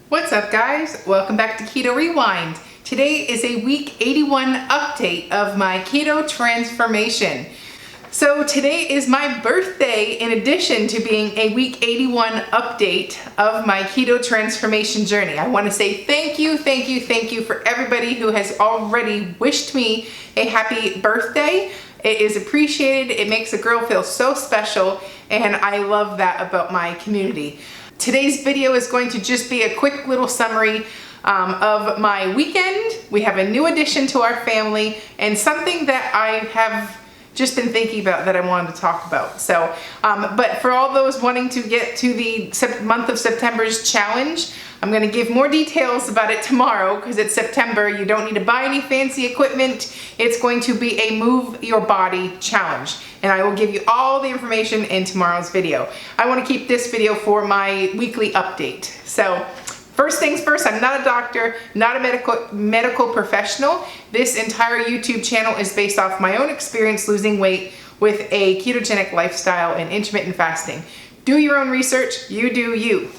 What's up, guys? Welcome back to Keto Rewind. Today is a week 81 update of my keto transformation. So today is my birthday in addition to being a week 81 update of my keto transformation journey. I want to say thank you for everybody who has already wished me a happy birthday. It is appreciated. It makes a girl feel so special, and I love that about my community. Today's video is going to just be a quick little summary of my weekend. We have a new addition to our family and something that I have just been thinking about that I wanted to talk about. So, but for all those wanting to get to the month of September's challenge, I'm going to give more details about it tomorrow because it's September. You don't need to buy any fancy equipment. It's going to be a move your body challenge. And I will give you all the information in tomorrow's video. I want to keep this video for my weekly update. So first things first, I'm not a doctor, not a medical professional. This entire YouTube channel is based off my own experience losing weight with a ketogenic lifestyle and intermittent fasting. Do your own research, you do you.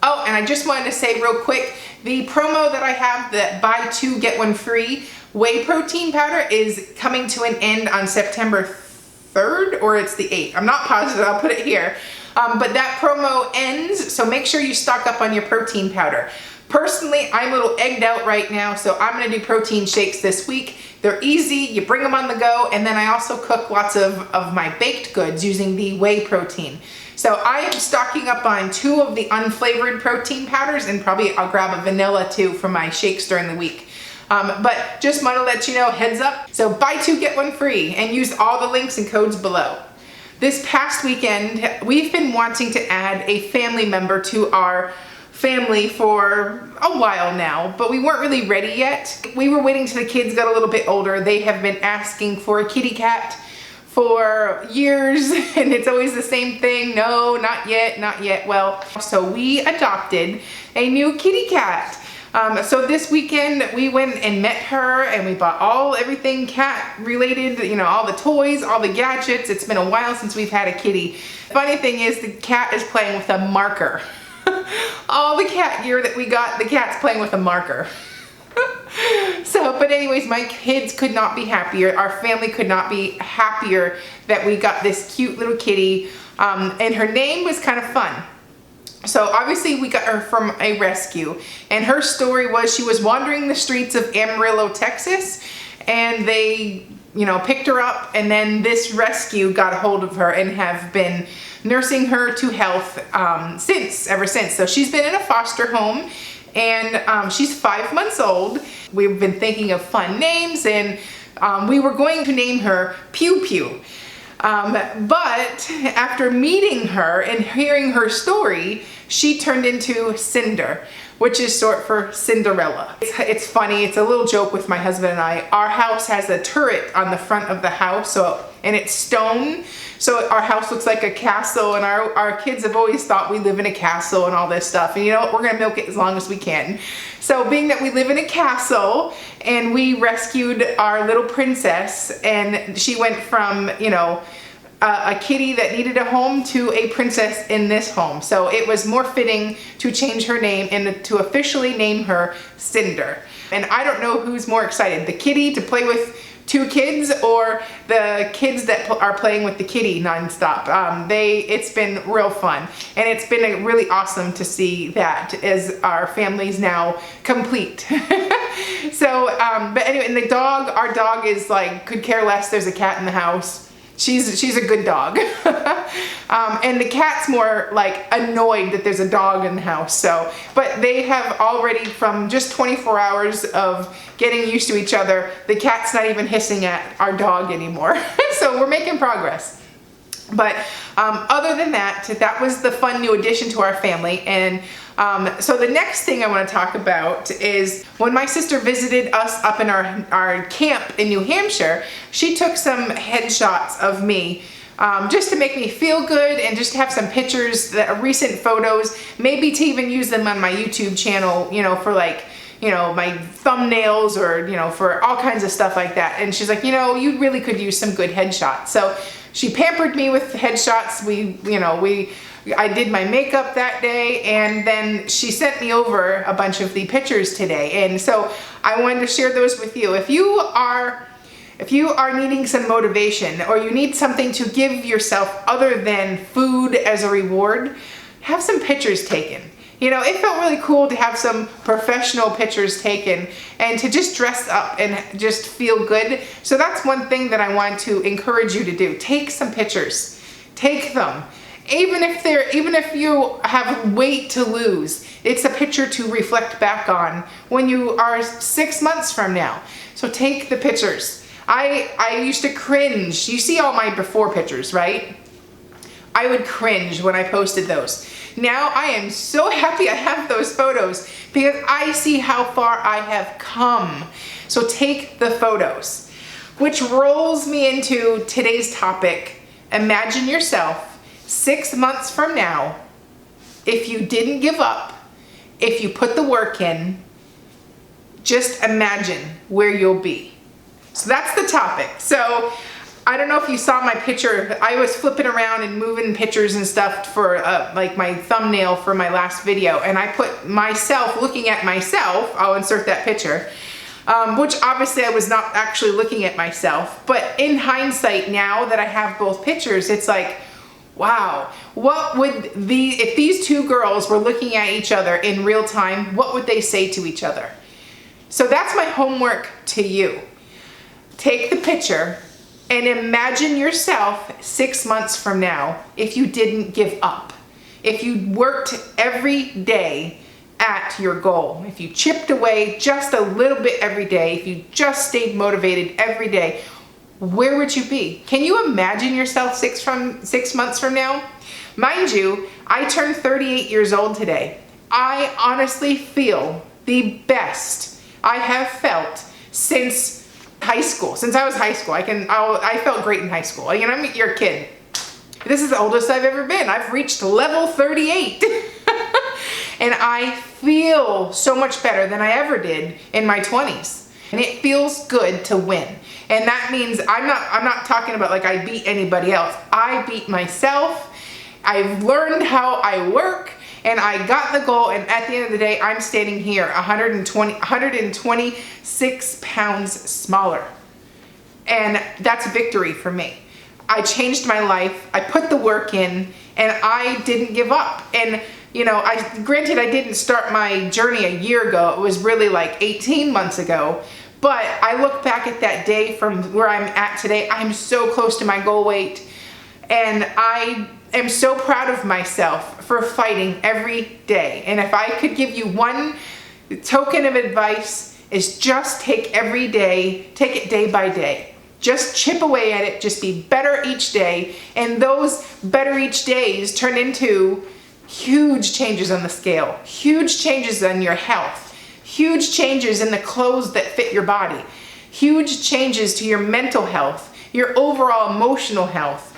Oh, and I just wanted to say real quick, the promo that I have, that buy two, get one free whey protein powder is coming to an end on September 3rd, or it's the 8th. I'm not positive, I'll put it here. But that promo ends, so make sure you stock up on your protein powder. Personally, I'm a little egged out right now, so I'm gonna do protein shakes this week. They're easy, you bring them on the go, and then I also cook lots of my baked goods using the whey protein. So I am stocking up on 2 of the unflavored protein powders, and probably I'll grab a vanilla too for my shakes during the week. But just want to let you know, heads up. So buy 2, get 1 free, and use all the links and codes below. This past weekend, we've been wanting to add a family member to our family for a while now, but we weren't really ready yet. We were waiting till the kids got a little bit older. They have been asking for a kitty cat for years, and it's always the same thing. No, not yet, not yet. Well, so we adopted a new kitty cat. So this weekend we went and met her, and we bought everything cat related, you know, all the toys, all the gadgets. It's been a while since we've had a kitty. Funny thing is, the cat is playing with a marker. All the cat gear that we got, the cat's playing with a marker. So, but anyways, my kids could not be happier. Our family could not be happier that we got this cute little kitty. And her name was kind of fun. So obviously we got her from a rescue, and her story was she was wandering the streets of Amarillo, Texas, and they, you know, picked her up, and then this rescue got a hold of her and have been nursing her to health ever since. So she's been in a foster home, and she's 5 months old. We've been thinking of fun names, and we were going to name her Pew Pew. But after meeting her and hearing her story, she turned into Cinder, which is short for Cinderella. It's funny, it's a little joke with my husband and I. Our house has a turret on the front of the house, and it's stone, so our house looks like a castle, and our kids have always thought we live in a castle and all this stuff, and you know what, we're gonna milk it as long as we can. So being that we live in a castle, and we rescued our little princess, and she went from, you know, a kitty that needed a home to a princess in this home. So it was more fitting to change her name and to officially name her Cinder. And I don't know who's more excited, the kitty to play with 2 kids or the kids that are playing with the kitty nonstop. It's been real fun, and it's been really awesome to see that as our family's now complete. So, but anyway, and our dog is like, could care less, there's a cat in the house. She's a good dog. And the cat's more like annoyed that there's a dog in the house. So, but they have already, from just 24 hours of getting used to each other, the cat's not even hissing at our dog anymore. So we're making progress. But other than that, that was the fun new addition to our family. And so the next thing I want to talk about is when my sister visited us up in our camp in New Hampshire, she took some headshots of me just to make me feel good, and just to have some pictures, recent photos, maybe to even use them on my YouTube channel, you know, for like, you know, my thumbnails, or, you know, for all kinds of stuff like that. And she's like, you know, you really could use some good headshots. So she pampered me with headshots. We I did my makeup that day, and then she sent me over a bunch of the pictures today. And so I wanted to share those with you. If you are needing some motivation, or you need something to give yourself other than food as a reward, have some pictures taken. You know, it felt really cool to have some professional pictures taken and to just dress up and just feel good. So that's one thing that I want to encourage you to do. Take some pictures. Take them. Even if you have weight to lose, it's a picture to reflect back on when you are 6 months from now. So take the pictures. I used to cringe. You see all my before pictures, right? I would cringe when I posted those. Now I am so happy I have those photos because I see how far I have come. So take the photos, which rolls me into today's topic. Imagine yourself 6 months from now, if you didn't give up, if you put the work in, just imagine where you'll be. So that's the topic. So I don't know if you saw my picture. I was flipping around and moving pictures and stuff for like my thumbnail for my last video, and I put myself looking at myself. I'll insert that picture, which obviously I was not actually looking at myself, but in hindsight, now that I have both pictures, it's like, wow, what would if these two girls were looking at each other in real time, what would they say to each other? So that's my homework to you. Take the picture and imagine yourself 6 months from now if you didn't give up. If you worked every day at your goal. If you chipped away just a little bit every day. If you just stayed motivated every day. Where would you be? Can you imagine yourself 6 months from now? Mind you, I turned 38 years old today. I honestly feel the best I have felt since high school. Since I was high school, I felt great in high school. You know, you're a kid. This is the oldest I've ever been. I've reached level 38. And I feel so much better than I ever did in my 20s. And it feels good to win. And that means I'm not talking about like I beat anybody else. I beat myself. I've learned how I work, and I got the goal, and at the end of the day, I'm standing here 126 pounds smaller. And that's victory for me. I changed my life, I put the work in, and I didn't give up. And you know, granted I didn't start my journey a year ago, it was really like 18 months ago. But I look back at that day from where I'm at today, I'm so close to my goal weight. And I am so proud of myself for fighting every day. And if I could give you one token of advice, is just take every day, take it day by day. Just chip away at it, just be better each day. And those better each days turn into huge changes on the scale, huge changes on your health, huge changes in the clothes that fit your body, huge changes to your mental health, your overall emotional health.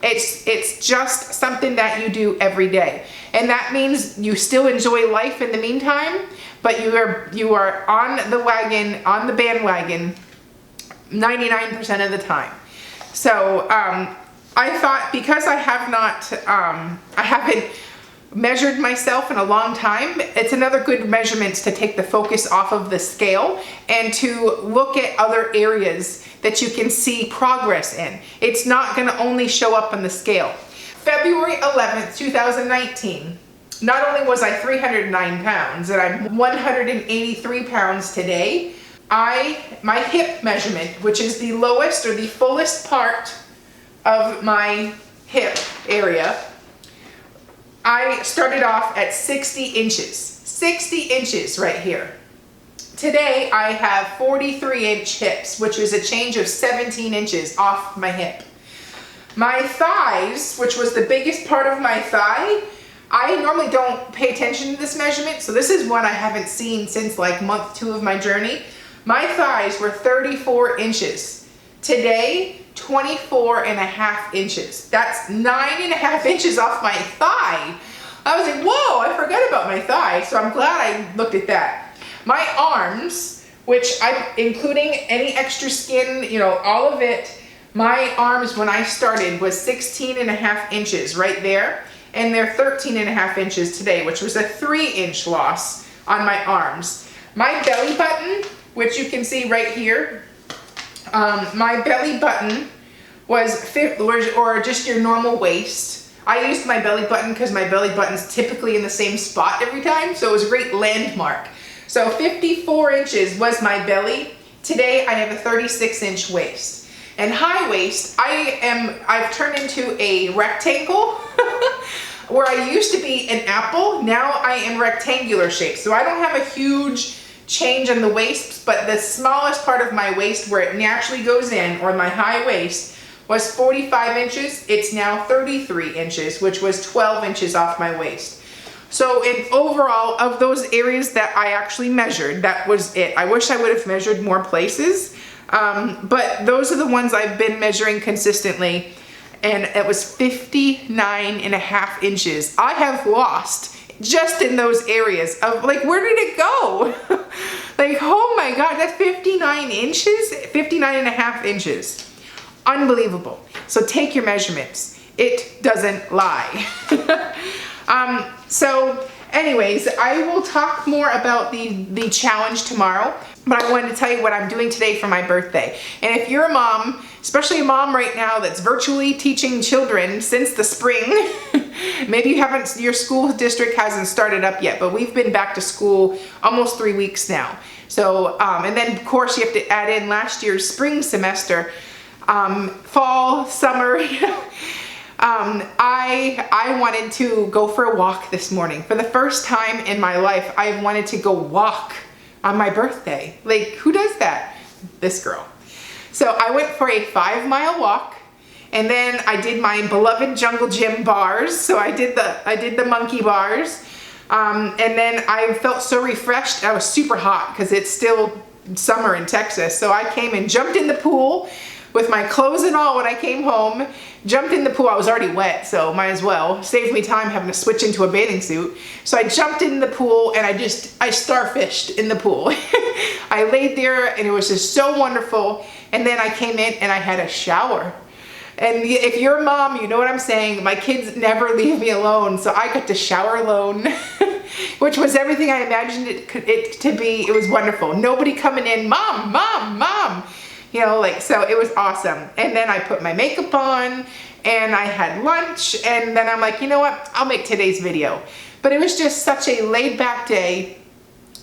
It's just something that you do every day. And that means you still enjoy life in the meantime, but you are on the wagon, on the bandwagon 99% of the time. So I thought, because I haven't measured myself in a long time, it's another good measurement to take the focus off of the scale and to look at other areas that you can see progress in. It's not going to only show up on the scale. February 11th, 2019, not only was I 309 pounds and I'm 183 pounds today, my hip measurement, which is the lowest or the fullest part of my hip area, I started off at 60 inches. 60 inches right here. Today I have 43-inch hips, which is a change of 17 inches off my hip. My thighs, which was the biggest part of my thigh, I normally don't pay attention to this measurement, so this is one I haven't seen since like month 2 of my journey. My thighs were 34 inches. Today, 24.5 inches. That's 9.5 inches off my thigh. I was like, whoa, I forgot about my thigh, so I'm glad I looked at that. My arms, which I'm including any extra skin, you know, all of it, my arms when I started was 16.5 inches right there. and they're 13.5 inches today, which was a 3-inch loss on my arms. My belly button, which you can see right here, my belly button was or just your normal waist. I used my belly button because my belly button's typically in the same spot every time, so it was a great landmark. So 54 inches was my belly. Today I have a 36-inch waist. And high waist, I've turned into a rectangle. Where I used to be an apple, now I am rectangular shape. So I don't have a huge change in the waist, but the smallest part of my waist where it naturally goes in, or my high waist, was 45 inches. It's now 33 inches, which was 12 inches off my waist. So in overall, of those areas that I actually measured, that was it. I wish I would have measured more places, but those are the ones I've been measuring consistently. And it was 59.5 inches. I have lost just in those areas of like, where did it go? Like, oh my God, that's 59 inches, 59.5 inches. Unbelievable. So take your measurements. It doesn't lie. So anyways, I will talk more about the challenge tomorrow, but I wanted to tell you what I'm doing today for my birthday. And if you're a mom, especially a mom right now that's virtually teaching children since the spring, maybe your school district hasn't started up yet, but we've been back to school almost 3 weeks now. So, and then of course you have to add in last year's spring semester, fall, summer. I wanted to go for a walk this morning. For the first time in my life, I wanted to go walk on my birthday. Like, who does that? This girl. So I went for a 5-mile walk, and then I did my beloved Jungle Gym bars. So I did the monkey bars, and then I felt so refreshed. I was super hot because it's still summer in Texas. So I came and jumped in the pool with my clothes and all. When I came home, jumped in the pool. I was already wet, so might as well. Saved me time having to switch into a bathing suit. So I jumped in the pool and I starfished in the pool. I laid there and it was just so wonderful. And then I came in and I had a shower. And if you're a mom, you know what I'm saying. My kids never leave me alone, so I got to shower alone, which was everything I imagined it to be. It was wonderful. Nobody coming in, mom, mom, mom. You know, like, so it was awesome. And then I put my makeup on and I had lunch, and then I'm like, you know what? I'll make today's video. But it was just such a laid back day.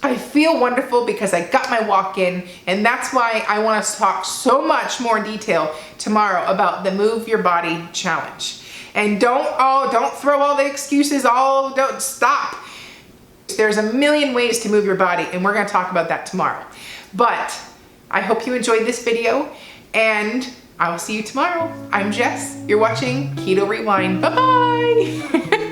I feel wonderful because I got my walk in, and that's why I want to talk so much more detail tomorrow about the Move Your Body Challenge. And don't throw all the excuses, don't stop. There's a million ways to move your body, and we're going to talk about that tomorrow. But I hope you enjoyed this video, and I will see you tomorrow. I'm Jess. You're watching Keto Rewind. Bye-bye.